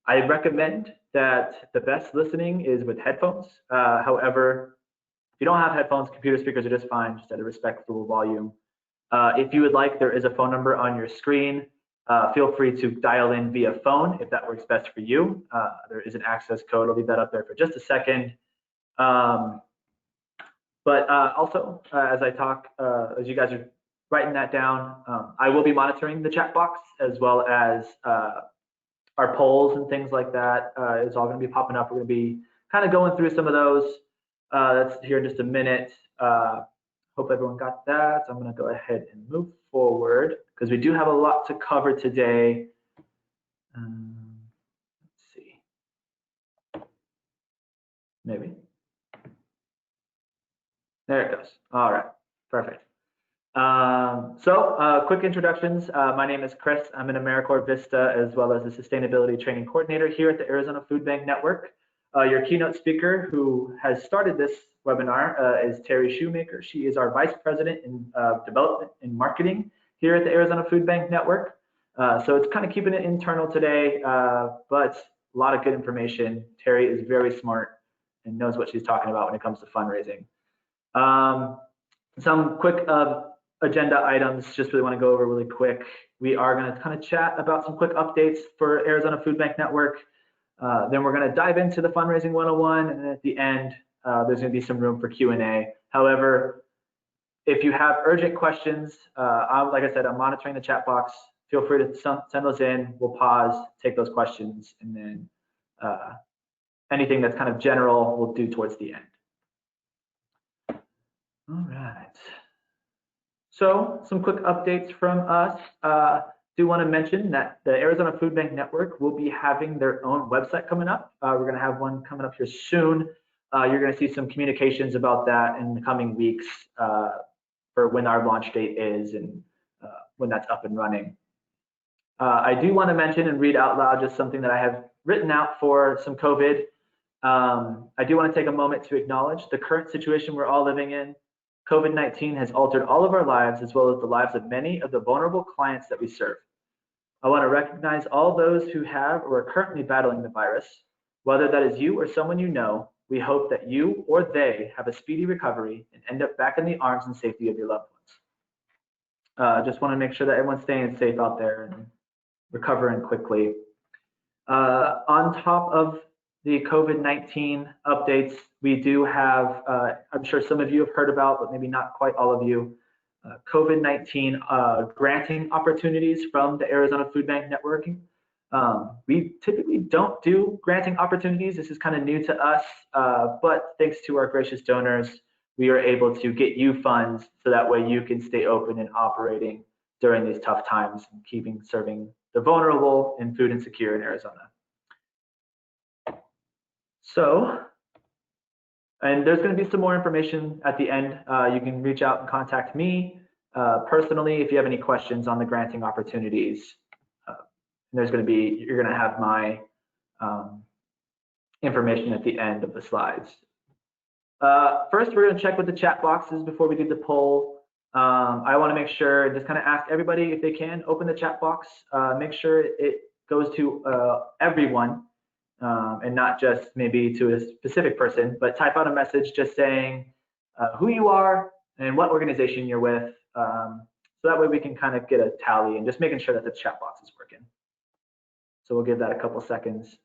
I recommend that the best listening is with headphones. However, if you don't have headphones, computer speakers are just fine, just at a respectable volume. If you would like, there is a phone number on your screen. Feel free to dial in via phone if that works best for you. There is an access code. I'll leave that up there for just a second. But also, as I talk, as you guys are writing that down, I will be monitoring the chat box as well as our polls and things like that. It's all going to be popping up. We're going to be kind of going through some of those. That's here in just a minute. Hope everyone got that. I'm going to go ahead and move forward because we do have a lot to cover today. Let's see. Maybe. There it goes. All right, perfect. Quick introductions. My name is Chris. I'm an AmeriCorps Vista as well as the Sustainability Training Coordinator here at the Arizona Food Bank Network. Your keynote speaker who has started this webinar is Terri Shoemaker. She is our Vice President in Development and Marketing here at the Arizona Food Bank Network. So it's kind of keeping it internal today, but a lot of good information. Terri is very smart and knows what she's talking about when it comes to fundraising. Some quick agenda items, just really want to go over really quick. We are going to kind of chat about some quick updates for Arizona Food Bank Network. Then we're going to dive into the Fundraising 101, and then at the end, there's going to be some room for Q&A. However, if you have urgent questions, like I said, I'm monitoring the chat box. Feel free to send those in. We'll pause, take those questions, and then anything that's kind of general, we'll do towards the end. All right. So some quick updates from us. Do want to mention that the Arizona Food Bank Network will be having their own website coming up. We're going to have one coming up here soon. You're going to see some communications about that in the coming weeks for when our launch date is and when that's up and running. I do want to mention and read out loud just something that I have written out for some COVID. I do want to take a moment to acknowledge the current situation we're all living in. COVID-19 has altered all of our lives as well as the lives of many of the vulnerable clients that we serve. I want to recognize all those who have or are currently battling the virus. Whether that is you or someone you know, we hope that you or they have a speedy recovery and end up back in the arms and safety of your loved ones. Just want to make sure that everyone's staying safe out there and recovering quickly. On top of the COVID-19 updates, we do have, I'm sure some of you have heard about, but maybe not quite all of you, COVID-19 granting opportunities from the Arizona Food Bank Networking. We typically don't do granting opportunities. This is kind of new to us, but thanks to our gracious donors, we are able to get you funds so that way you can stay open and operating during these tough times and serving the vulnerable and food insecure in Arizona. So, and there's going to be some more information at the end. You can reach out and contact me personally if you have any questions on the granting opportunities. You're going to have my information at the end of the slides. First, we're going to check with the chat boxes before we do the poll. I want to make sure, just kind of ask everybody if they can open the chat box, make sure it goes to everyone. And not just maybe to a specific person, but type out a message just saying who you are and what organization you're with. So that way we can kind of get a tally and just making sure that the chat box is working. So we'll give that a couple seconds.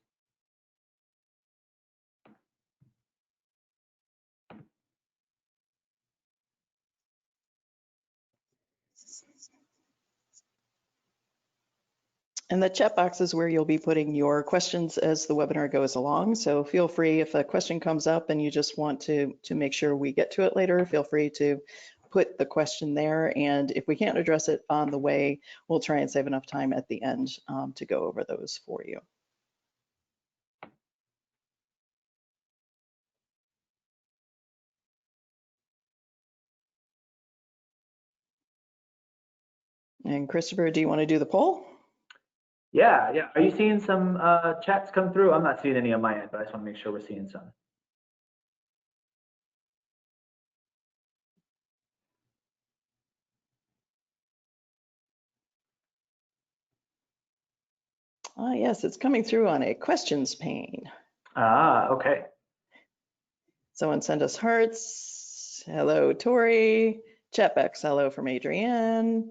And the chat box is where you'll be putting your questions as the webinar goes along. So feel free, if a question comes up and you just want to make sure we get to it later, feel free to put the question there. And if we can't address it on the way, we'll try and save enough time at the end to go over those for you. And Christopher, do you want to do the poll? Yeah. Are you seeing some chats come through? I'm not seeing any on my end, but I just want to make sure we're seeing some. Ah, yes, it's coming through on a questions pane. Ah, okay. Someone send us hearts. Hello, Tori. Chatbacks, hello from Adrienne.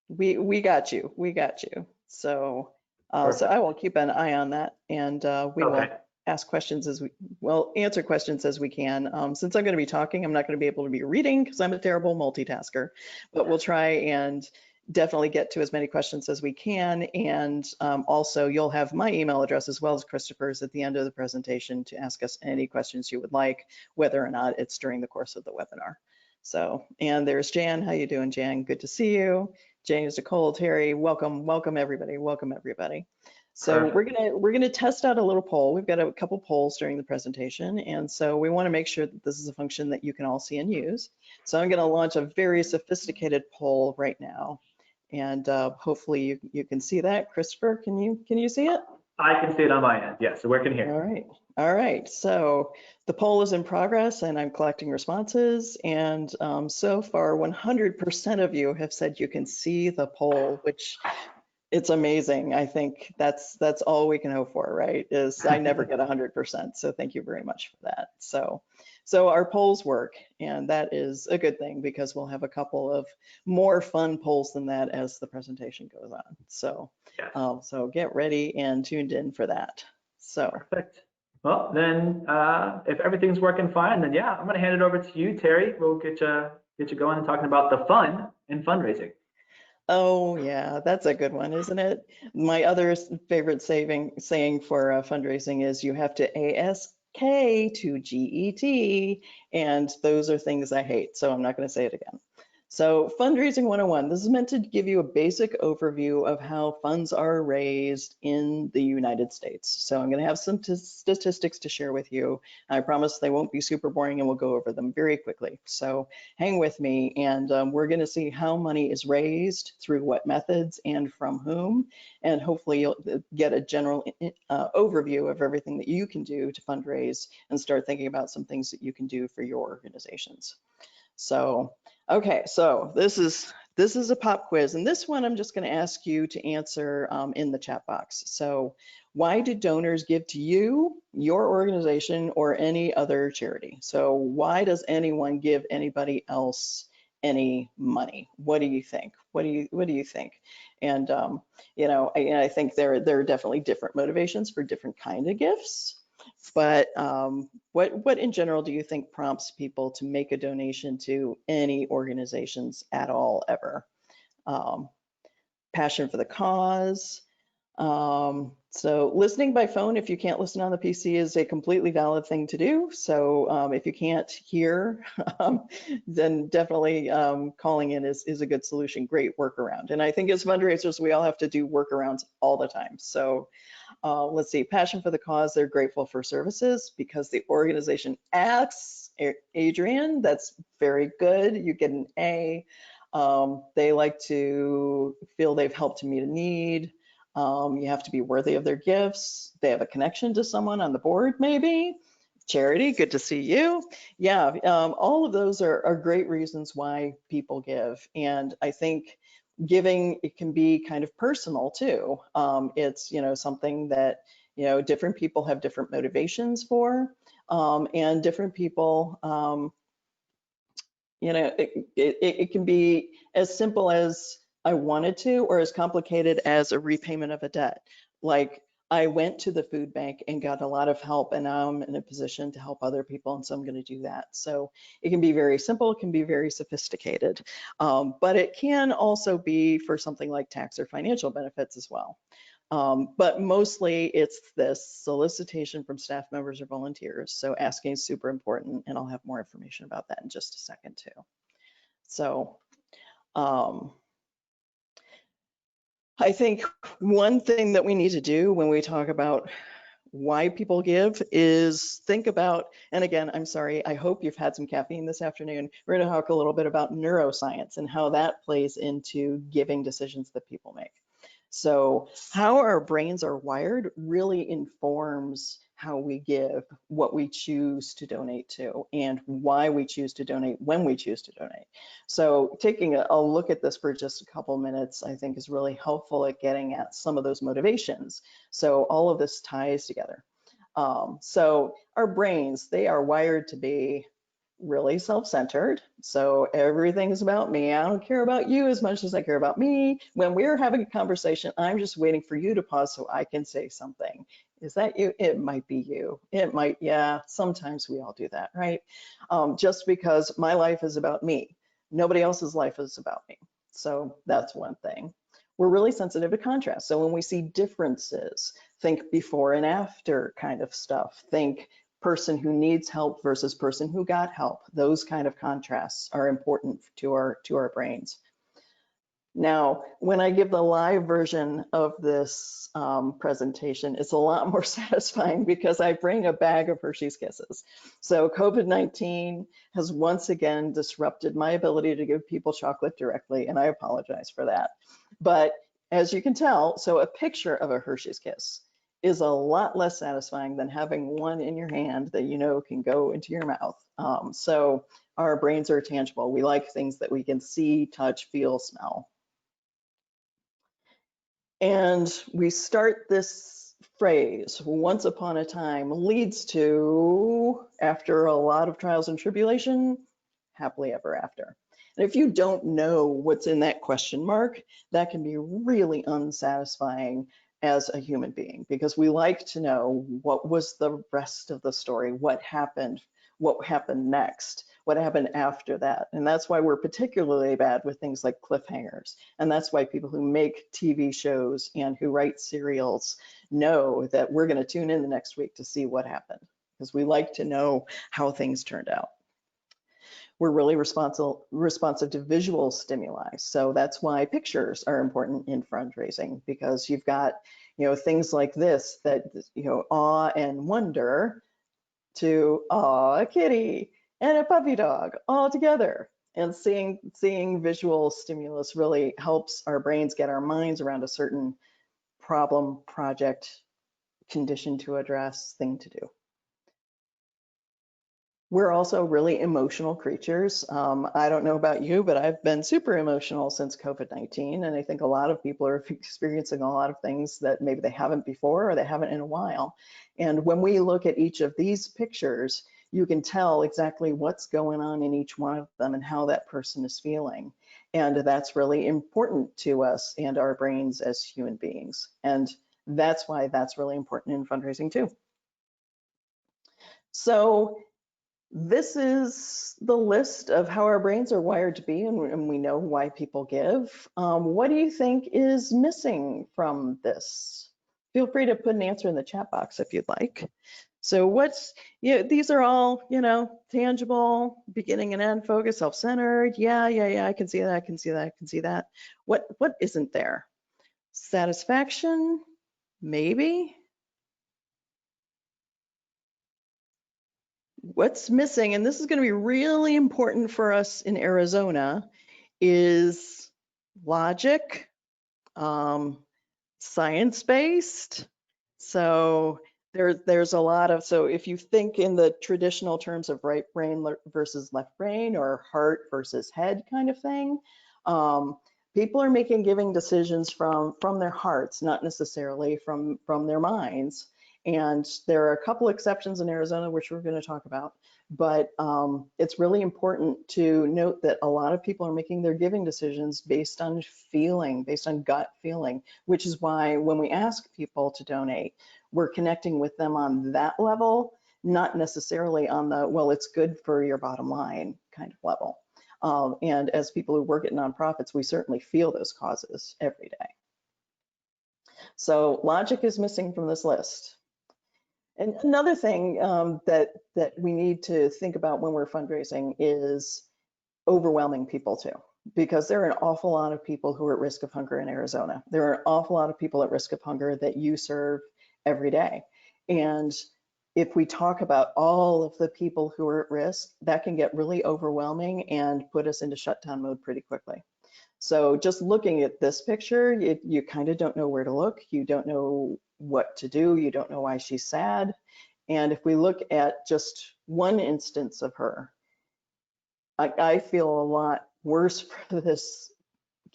We got you. We got you. So I will keep an eye on that, and we will Okay. ask questions answer questions as we can. Since I'm going to be talking, I'm not going to be able to be reading because I'm a terrible multitasker, but we'll try and definitely get to as many questions as we can. And also you'll have my email address as well as Christopher's at the end of the presentation to ask us any questions you would like, whether or not it's during the course of the webinar. So, and there's Jan. How you doing, Jan? Good to see you. James, Nicole, Terry, welcome everybody, welcome everybody. So we're gonna test out a little poll. We've got a couple polls during the presentation, and so we want to make sure that this is a function that you can all see and use. So I'm going to launch a very sophisticated poll right now, and hopefully you can see that. Christopher, can you see it? I can see it on my end. Yes, so working here. All right. So the poll is in progress, and I'm collecting responses. And so far, 100% of you have said you can see the poll, which it's amazing. I think that's all we can hope for, right? Is I never get 100%. So thank you very much for that. So our polls work, and that is a good thing because we'll have a couple of more fun polls than that as the presentation goes on. So, yes. So get ready and tuned in for that. So perfect. Well, then if everything's working fine, then yeah, I'm going to hand it over to you, Terri. We'll get you going and talking about the fun in fundraising. Oh yeah, that's a good one, isn't it? My other favorite saying for fundraising is you have to ASK to GET, and those are things I hate, so I'm not going to say it again. So Fundraising 101, this is meant to give you a basic overview of how funds are raised in the United States. So I'm going to have some statistics to share with you. I promise they won't be super boring, and we'll go over them very quickly. So hang with me, and we're going to see how money is raised, through what methods, and from whom. And hopefully you'll get a general overview of everything that you can do to fundraise and start thinking about some things that you can do for your organizations. So, okay, so this is a pop quiz, and this one I'm just going to ask you to answer in the chat box. So, why do donors give to you, your organization, or any other charity? So, why does anyone give anybody else any money? What do you think? What do you think? And you know, I think there are definitely different motivations for different kind of gifts. But what in general do you think prompts people to make a donation to any organizations at all ever? Passion for the cause. So listening by phone, if you can't listen on the PC, is a completely valid thing to do. So if you can't hear, then definitely calling in is a good solution, great workaround. And I think as fundraisers, we all have to do workarounds all the time. So let's see, passion for the cause, they're grateful for services because the organization asks. Adrian, that's very good. You get an A. They like to feel they've helped to meet a need. You have to be worthy of their gifts. They have a connection to someone on the board, maybe. Charity, good to see you. Yeah, all of those are great reasons why people give. And I think giving, it can be kind of personal too. It's, you know, something that, you know, different people have different motivations for, and different people, you know, it can be as simple as I wanted to, or as complicated as a repayment of a debt. Like I went to the food bank and got a lot of help, and now I'm in a position to help other people, and so I'm going to do that. So it can be very simple, it can be very sophisticated, but it can also be for something like tax or financial benefits as well. But mostly it's this solicitation from staff members or volunteers. So asking is super important, and I'll have more information about that in just a second too. So I think one thing that we need to do when we talk about why people give is think about, and again, I'm sorry, I hope you've had some caffeine this afternoon. We're going to talk a little bit about neuroscience and how that plays into giving decisions that people make. So how our brains are wired really informs how we give, what we choose to donate to, and why we choose to donate when we choose to donate. So taking a look at this for just a couple minutes, I think is really helpful at getting at some of those motivations. So all of this ties together. So our brains, they are wired to be really self-centered. So everything's about me. I don't care about you as much as I care about me. When we're having a conversation, I'm just waiting for you to pause so I can say something. Is that you? It might be you. It might, yeah, sometimes we all do that, right? Just because my life is about me. Nobody else's life is about me. So that's one thing. We're really sensitive to contrast. So when we see differences, think before and after kind of stuff. Think person who needs help versus person who got help. Those kind of contrasts are important to our brains. Now, when I give the live version of this presentation, it's a lot more satisfying because I bring a bag of Hershey's Kisses. So COVID-19 has once again disrupted my ability to give people chocolate directly, and I apologize for that. But as you can tell, so a picture of a Hershey's Kiss is a lot less satisfying than having one in your hand that you know can go into your mouth. So our brains are tangible. We like things that we can see, touch, feel, smell. And we start this phrase, once upon a time, leads to, after a lot of trials and tribulation, happily ever after. And if you don't know what's in that question mark, that can be really unsatisfying as a human being, because we like to know what was the rest of the story, what happened next, what happened after that. And that's why we're particularly bad with things like cliffhangers. And that's why people who make TV shows and who write serials know that we're going to tune in the next week to see what happened, because we like to know how things turned out. We're really responsive to visual stimuli. So that's why pictures are important in fundraising, because you've got, things like this that, awe and wonder to, aw, a kitty and a puppy dog all together. And seeing visual stimulus really helps our brains get our minds around a certain problem, project, condition to address, thing to do. We're also really emotional creatures. I don't know about you, but I've been super emotional since COVID-19. And I think a lot of people are experiencing a lot of things that maybe they haven't before or they haven't in a while. And when we look at each of these pictures, you can tell exactly what's going on in each one of them and how that person is feeling. And that's really important to us and our brains as human beings. And that's why that's really important in fundraising too. So this is the list of how our brains are wired to be, and we know why people give. What do you think is missing from this? Feel free to put an answer in the chat box if you'd like. So these are all, tangible, beginning and end focus, self-centered. Yeah, I can see that, I can see that, I can see that. What isn't there? Satisfaction, maybe. What's missing, and this is going to be really important for us in Arizona, is logic, science-based. So there's a lot of, so if you think in the traditional terms of right brain versus left brain or heart versus head kind of thing, people are making giving decisions from their hearts, not necessarily from their minds. And there are a couple exceptions in Arizona, which we're going to talk about. But it's really important to note that a lot of people are making their giving decisions based on feeling, based on gut feeling, which is why when we ask people to donate, we're connecting with them on that level, not necessarily on the, well, it's good for your bottom line kind of level. And as people who work at nonprofits, we certainly feel those causes every day. So logic is missing from this list. And another thing that we need to think about when we're fundraising is overwhelming people too, because there are an awful lot of people who are at risk of hunger in Arizona. There are an awful lot of people at risk of hunger that you serve every day. And if we talk about all of the people who are at risk, that can get really overwhelming and put us into shutdown mode pretty quickly. So just looking at this picture, you kind of don't know where to look. You don't know what to do. You don't know why she's sad. And if we look at just one instance of her, I feel a lot worse for this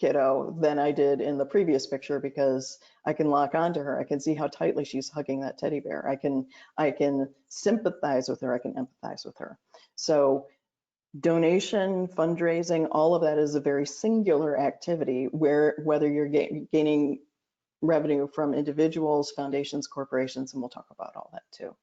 kiddo than I did in the previous picture, because I can lock onto her. I can see how tightly she's hugging that teddy bear. I can sympathize with her. I can empathize with her. So donation, fundraising, all of that is a very singular activity, where whether you're gaining revenue from individuals, foundations, corporations, and we'll talk about all that too.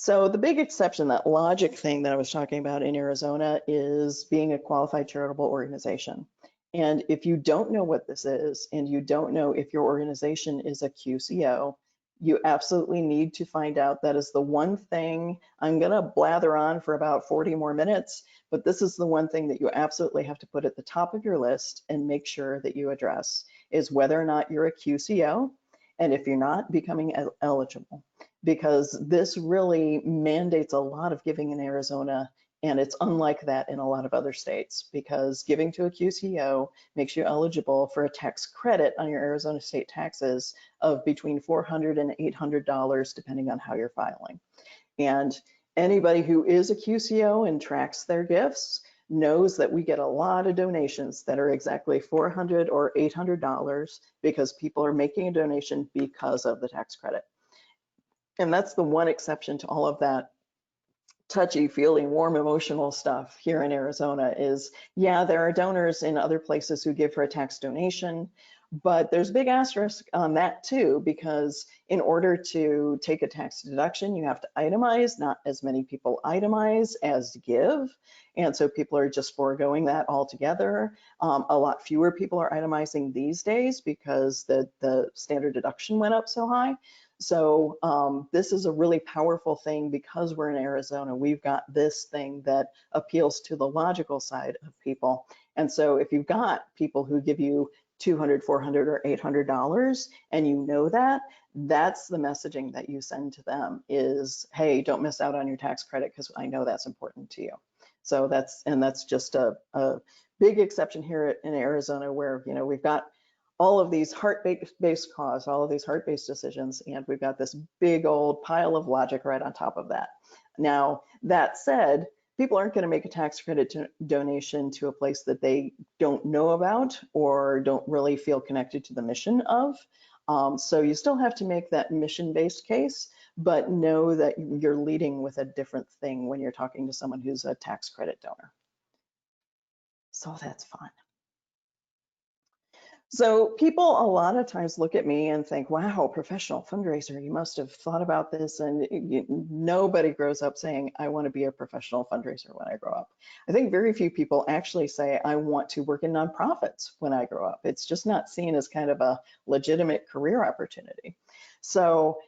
So the big exception, that logic thing that I was talking about in Arizona, is being a qualified charitable organization. And if you don't know what this is, and you don't know if your organization is a QCO, you absolutely need to find out. That is the one thing. I'm going to blather on for about 40 more minutes, but this is the one thing that you absolutely have to put at the top of your list and make sure that you address, is whether or not you're a QCO, and if you're not, becoming eligible. Because this really mandates a lot of giving in Arizona, and it's unlike that in a lot of other states, because giving to a QCO makes you eligible for a tax credit on your Arizona state taxes of between $400 and $800, depending on how you're filing. And anybody who is a QCO and tracks their gifts knows that we get a lot of donations that are exactly $400 or $800, because people are making a donation because of the tax credit. And that's the one exception to all of that touchy feely, warm, emotional stuff here in Arizona. Is, yeah, there are donors in other places who give for a tax donation, but there's a big asterisk on that too, because in order to take a tax deduction, you have to itemize. Not as many people itemize as give. And so people are just foregoing that altogether. A lot fewer people are itemizing these days because the standard deduction went up so high. So this is a really powerful thing, because we're in Arizona. We've got this thing that appeals to the logical side of people. And so if you've got people who give you $200, $400, or $800, and you know that, that's the messaging that you send to them, is, hey, don't miss out on your tax credit, because I know that's important to you. So that's just a big exception here in Arizona, where, you know, we've got all of these heart-based cause, all of these heart-based decisions, and we've got this big old pile of logic right on top of that. Now, that said, people aren't going to make a tax credit donation to a place that they don't know about or don't really feel connected to the mission of. So you still have to make that mission-based case, but know that you're leading with a different thing when you're talking to someone who's a tax credit donor. So that's fun. So people a lot of times look at me and think, wow, professional fundraiser, you must have thought about this. And nobody grows up saying, I want to be a professional fundraiser when I grow up. I think very few people actually say, I want to work in nonprofits when I grow up. It's just not seen as kind of a legitimate career opportunity. So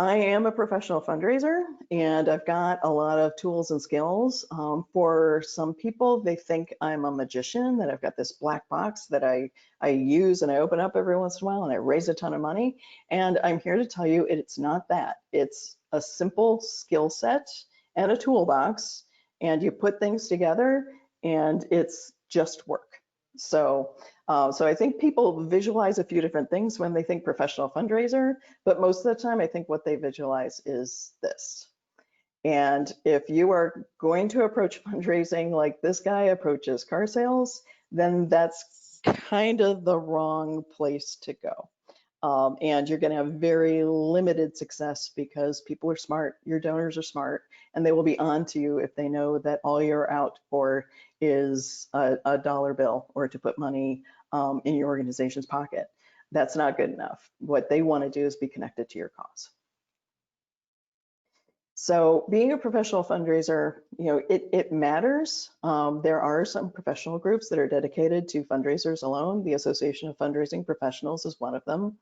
I am a professional fundraiser, and I've got a lot of tools and skills. For some people, they think I'm a magician, that I've got this black box that I use and I open up every once in a while and I raise a ton of money. And I'm here to tell you it's not that. It's a simple skill set and a toolbox, and you put things together and it's just work. So I think people visualize a few different things when they think professional fundraiser, but most of the time I think what they visualize is this. And if you are going to approach fundraising like this guy approaches car sales, then that's kind of the wrong place to go. And you're going to have very limited success, because people are smart, your donors are smart, and they will be on to you if they know that all you're out for is a dollar bill or to put money in your organization's pocket. That's not good enough. What they want to do is be connected to your cause. So being a professional fundraiser, you know, it matters. There are some professional groups that are dedicated to fundraisers alone. The Association of Fundraising Professionals is one of them.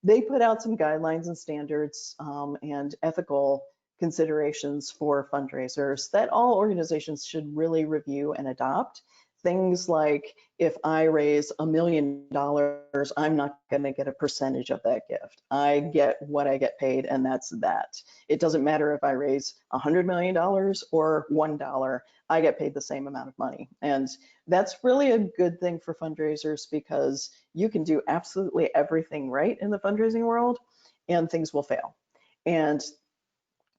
They put out some guidelines and standards and ethical considerations for fundraisers that all organizations should really review and adopt. things like, if I raise $1 million, I'm not going to get a percentage of that gift. I get what I get paid, and that's that. It doesn't matter if I raise $100 million or $1, I get paid the same amount of money. And that's really a good thing for fundraisers, because you can do absolutely everything right in the fundraising world and things will fail. And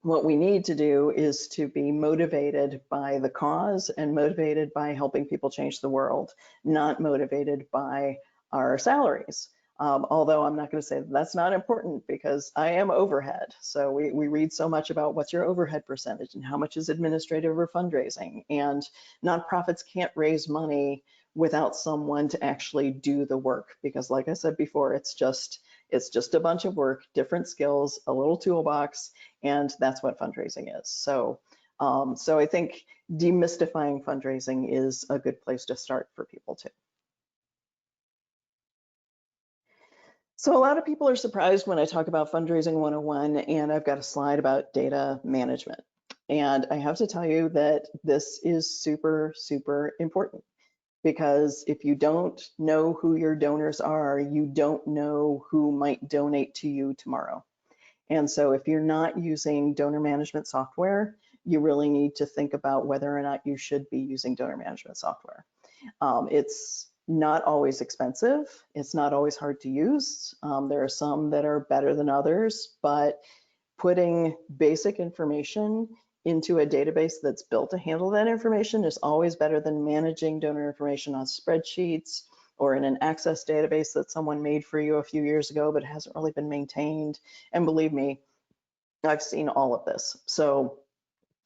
what we need to do is to be motivated by the cause and motivated by helping people change the world, not motivated by our salaries. Although I'm not going to say that's not important, because I am overhead. So we read so much about what's your overhead percentage and how much is administrative or fundraising. And nonprofits can't raise money without someone to actually do the work, because like I said before, it's just a bunch of work, different skills, a little toolbox, and that's what fundraising is. So I think demystifying fundraising is a good place to start for people too. So a lot of people are surprised when I talk about Fundraising 101, and I've got a slide about data management. And I have to tell you that this is super, super important, because if you don't know who your donors are, you don't know who might donate to you tomorrow. And so if you're not using donor management software, you really need to think about whether or not you should be using donor management software. It's not always expensive. It's not always hard to use. There are some that are better than others, but putting basic information into a database that's built to handle that information is always better than managing donor information on spreadsheets or in an Access database that someone made for you a few years ago but hasn't really been maintained. And believe me, I've seen all of this. So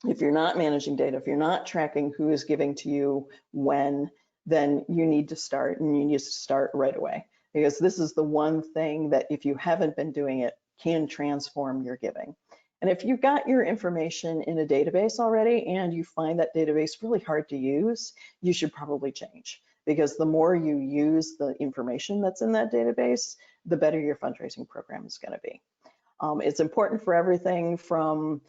if you're not managing data, if you're not tracking who is giving to you when, then you need to start, and you need to start right away, because this is the one thing that, if you haven't been doing it, can transform your giving. And if you've got your information in a database already and you find that database really hard to use, you should probably change, because the more you use the information that's in that database, the better your fundraising program is going to be. It's important for everything from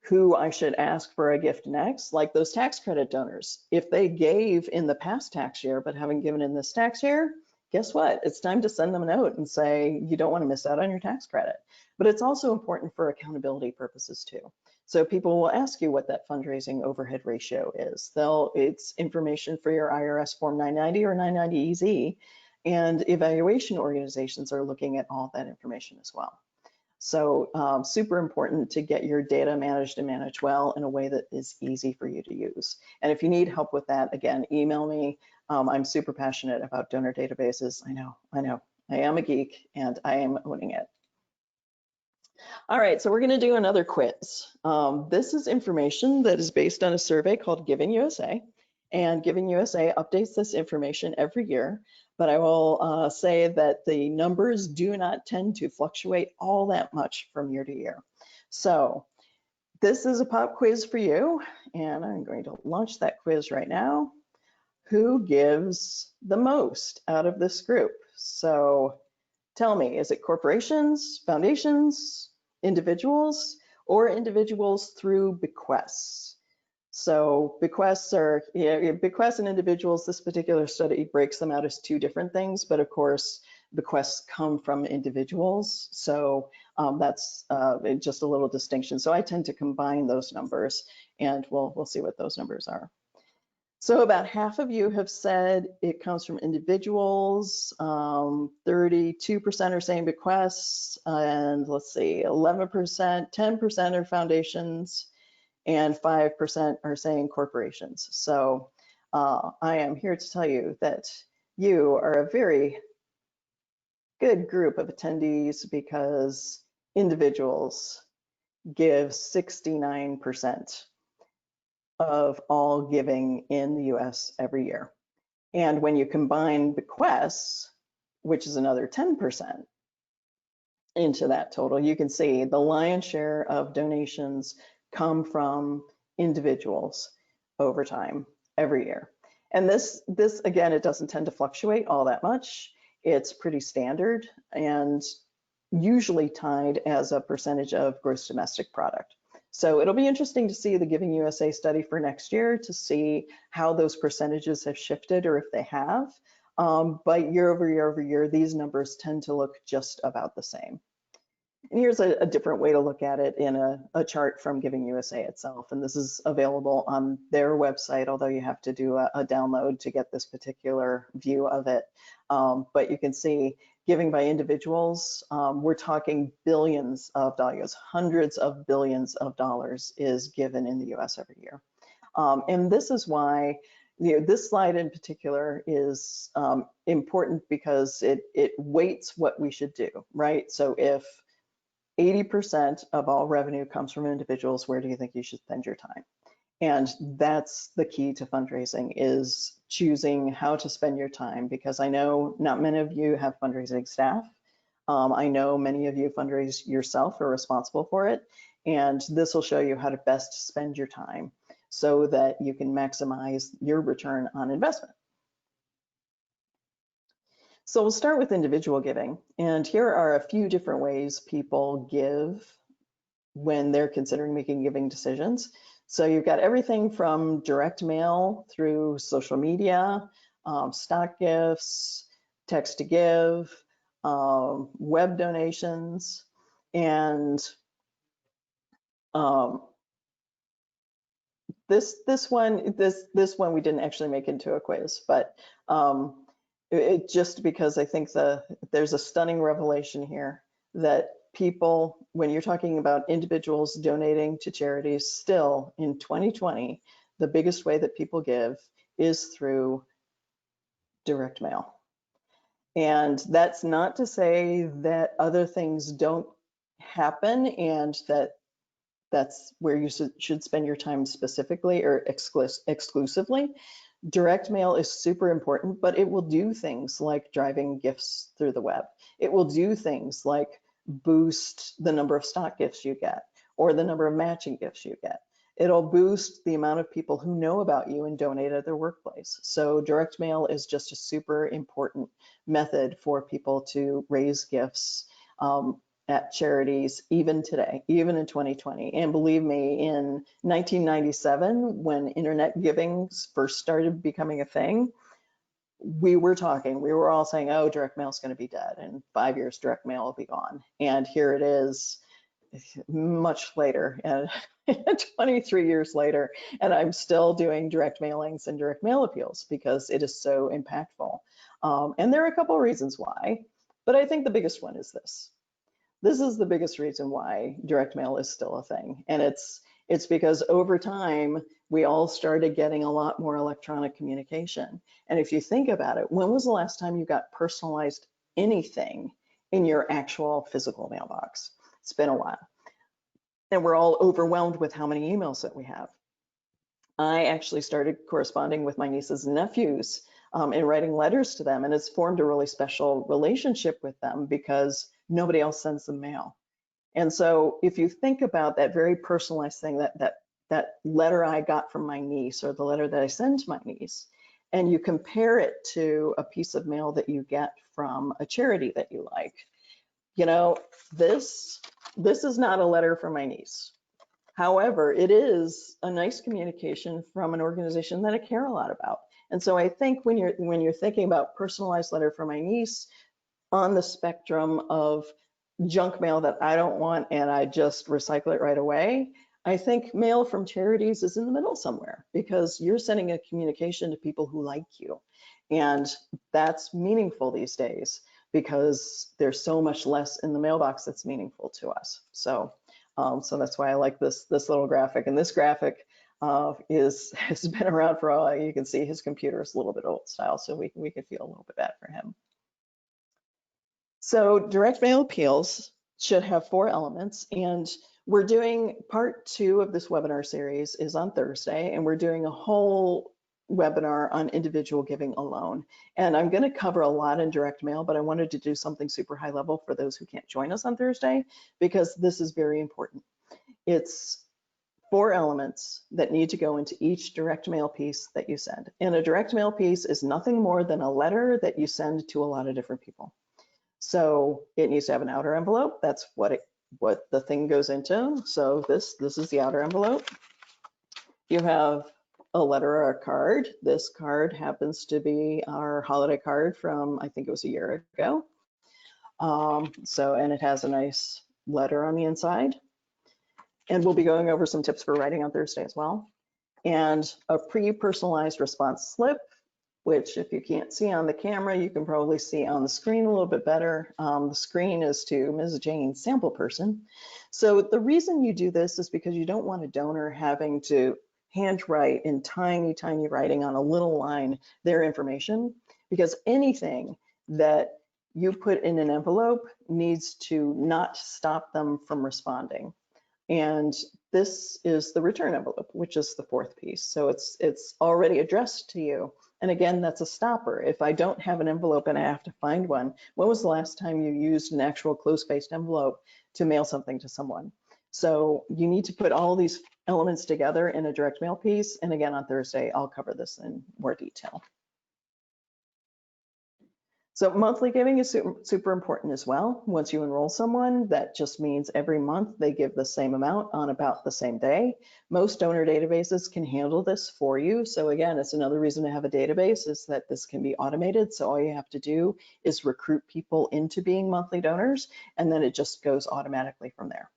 who I should ask for a gift next, like those tax credit donors. If they gave in the past tax year but haven't given in this tax year, guess what? It's time to send them a note and say, you don't want to miss out on your tax credit. But it's also important for accountability purposes too. So people will ask you what that fundraising overhead ratio is. It's information for your IRS Form 990 or 990EZ, and evaluation organizations are looking at all that information as well. So super important to get your data managed and managed well in a way that is easy for you to use. And if you need help with that, again, email me. I'm super passionate about donor databases. I know, I am a geek and I am owning it. All right, so we're gonna do another quiz. This is information that is based on a survey called Giving USA, and Giving USA updates this information every year. But I will say that the numbers do not tend to fluctuate all that much from year to year. So this is a pop quiz for you, and I'm going to launch that quiz right now. Who gives the most out of this group? So tell me, is it corporations, foundations, individuals, or individuals through bequests? So bequests bequests and individuals. This particular study breaks them out as two different things, but of course, bequests come from individuals. So that's just a little distinction. So I tend to combine those numbers, and we'll see what those numbers are. So about half of you have said it comes from individuals, 32% are saying bequests, and let's see, 11%, 10% are foundations, and 5% are saying corporations. So I am here to tell you that you are a very good group of attendees, because individuals give 69% of all giving in the US every year. And when you combine bequests, which is another 10% into that total, you can see the lion's share of donations come from individuals over time every year. And this again, it doesn't tend to fluctuate all that much. It's pretty standard and usually tied as a percentage of gross domestic product. So it'll be interesting to see the Giving USA study for next year to see how those percentages have shifted or if they have. But year over year over year, these numbers tend to look just about the same. And here's a different way to look at it in a chart from Giving USA itself. And this is available on their website, although you have to do a download to get this particular view of it. But you can see giving by individuals, we're talking billions of dollars, hundreds of billions of dollars is given in the US every year. And this is why this slide in particular is important because it weights what we should do, right? So if 80% of all revenue comes from individuals, where do you think you should spend your time? And that's the key to fundraising, is choosing how to spend your time, because I know not many of you have fundraising staff. I know many of you fundraise yourself or are responsible for it. And this will show you how to best spend your time so that you can maximize your return on investment. So we'll start with individual giving. And here are a few different ways people give when they're considering making giving decisions. So you've got everything from direct mail through social media, stock gifts, text to give, web donations, and this one we didn't actually make into a quiz, but it just because I think there's a stunning revelation here that people, when you're talking about individuals donating to charities, still in 2020, the biggest way that people give is through direct mail. And that's not to say that other things don't happen and that's where you should spend your time specifically or exclusively. Direct mail is super important, but it will do things like driving gifts through the web. It will do things like boost the number of stock gifts you get or the number of matching gifts you get. It'll boost the amount of people who know about you and donate at their workplace. So direct mail is just a super important method for people to raise gifts at charities, even today, even in 2020. And believe me, in 1997, when internet giving first started becoming a thing, we were all saying, oh, direct mail is going to be dead. In 5 years, direct mail will be gone. And here it is much later, and 23 years later, and I'm still doing direct mailings and direct mail appeals because it is so impactful. And there are a couple of reasons why, but I think the biggest one is this. This is the biggest reason why direct mail is still a thing. And it's because over time, we all started getting a lot more electronic communication. And if you think about it, when was the last time you got personalized anything in your actual physical mailbox? It's been a while. And we're all overwhelmed with how many emails that we have. I actually started corresponding with my nieces and nephews and writing letters to them. And it's formed a really special relationship with them because nobody else sends them mail. And so if you think about that very personalized thing, that letter I got from my niece or the letter that I send to my niece, and you compare it to a piece of mail that you get from a charity that you like, you know, this is not a letter from my niece. However, it is a nice communication from an organization that I care a lot about. And so I think when you're thinking about personalized letter for my niece, on the spectrum of junk mail that I don't want and I just recycle it right away, I think mail from charities is in the middle somewhere because you're sending a communication to people who like you. And that's meaningful these days because there's so much less in the mailbox that's meaningful to us. So that's why I like this little graphic. And this graphic has been around for a while. You can see his computer is a little bit old style, so we could feel a little bit bad for him. So direct mail appeals should have 4 elements, and we're doing part 2 of this webinar series is on Thursday, and we're doing a whole webinar on individual giving alone. And I'm going to cover a lot in direct mail, but I wanted to do something super high level for those who can't join us on Thursday because this is very important. It's 4 elements that need to go into each direct mail piece that you send. And a direct mail piece is nothing more than a letter that you send to a lot of different people. So it needs to have an outer envelope. That's what what the thing goes into. So this is the outer envelope. You have a letter or a card. This card happens to be our holiday card from, I think it was a year ago. And it has a nice letter on the inside. And we'll be going over some tips for writing on Thursday as well. And a pre-personalized response slip, which if you can't see on the camera, you can probably see on the screen a little bit better. The screen is to Ms. Jane, sample person. So the reason you do this is because you don't want a donor having to handwrite in tiny, tiny writing on a little line their information, because anything that you put in an envelope needs to not stop them from responding. And this is the return envelope, which is the fourth piece. So it's already addressed to you. And again, that's a stopper. If I don't have an envelope and I have to find one, when was the last time you used an actual close-faced envelope to mail something to someone? So you need to put all these elements together in a direct mail piece. And again, on Thursday, I'll cover this in more detail. So monthly giving is super important as well. Once you enroll someone, that just means every month they give the same amount on about the same day. Most donor databases can handle this for you. So again, it's another reason to have a database, is that this can be automated. So all you have to do is recruit people into being monthly donors, and then it just goes automatically from there.